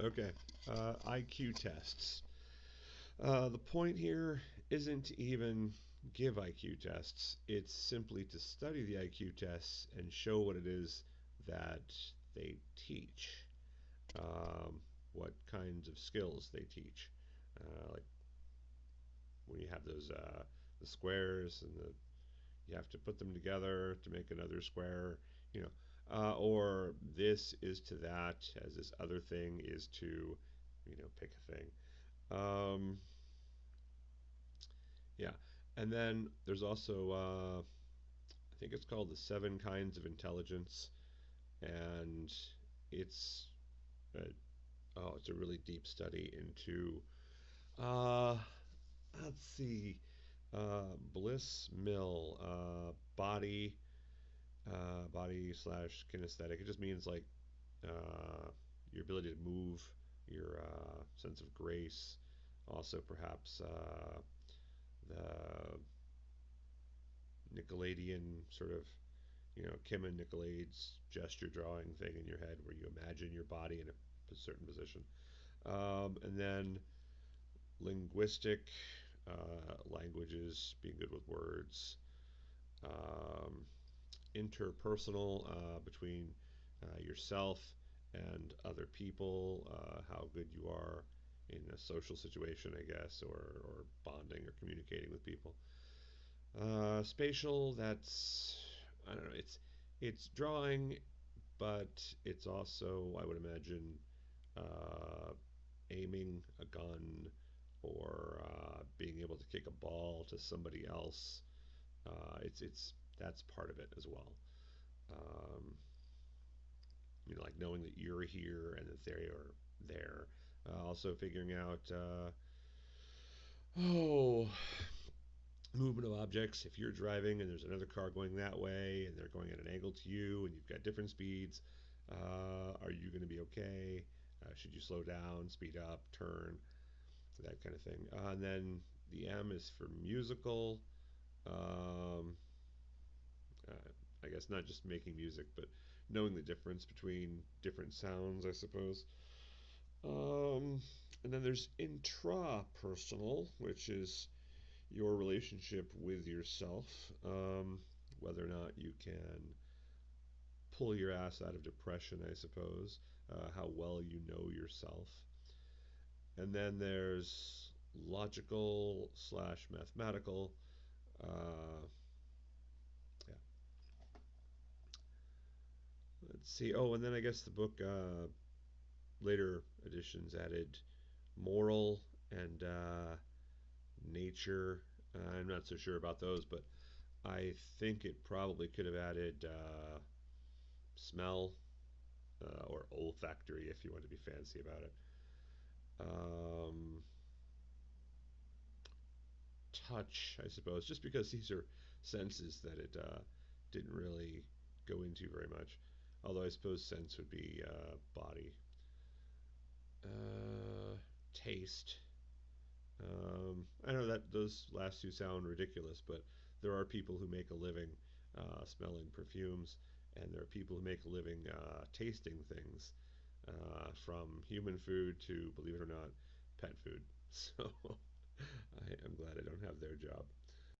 Okay. IQ tests. The point here isn't to even give IQ tests, it's simply to study the IQ tests and show what it is that they teach, what kinds of skills they teach. Like when you have those the squares and you have to put them together to make another square, you know, or this is to that as this other thing is to, pick a thing. Um, yeah, and then there's also I think it's called the Seven Kinds of Intelligence, and it's a, it's a really deep study into uh, let's see, Bliss Mill, body slash kinesthetic. It just means like uh, your ability to move, your sense of grace, also perhaps the Nicolaidian sort of, Kim and Nicolaide's gesture drawing thing in your head where you imagine your body in a certain position. And then linguistic, languages, being good with words, um, interpersonal, between yourself and other people, how good you are in a social situation, I guess, or bonding or communicating with people. Spatial, that's, I don't know, it's drawing, but it's also, I would imagine, uh, aiming a gun or being able to kick a ball to somebody else. It's that's part of it as well. Um, like knowing that you're here and that they are there. Also figuring out, oh, movement of objects. If you're driving and there's another car going that way and they're going at an angle to you and you've got different speeds, are you going to be okay? Should you slow down, speed up, turn, that kind of thing? And then the M is for musical. Um, uh, I guess not just making music, but knowing the difference between different sounds, I suppose. Um, and then there's intrapersonal, which is your relationship with yourself, whether or not you can pull your ass out of depression, I suppose, how well you know yourself. And then there's logical slash mathematical. Uh, yeah. Let's see. Oh, and then I guess the book, later editions added moral and nature. I'm not so sure about those, but I think it probably could have added smell, or olfactory if you want to be fancy about it. Um, Touch, I suppose, just because these are senses that it didn't really go into very much. Although I suppose sense would be body. Uh, Taste. I know that those last two sound ridiculous, but there are people who make a living smelling perfumes, and there are people who make a living tasting things, from human food to, believe it or not, pet food. So I am glad I don't have their job.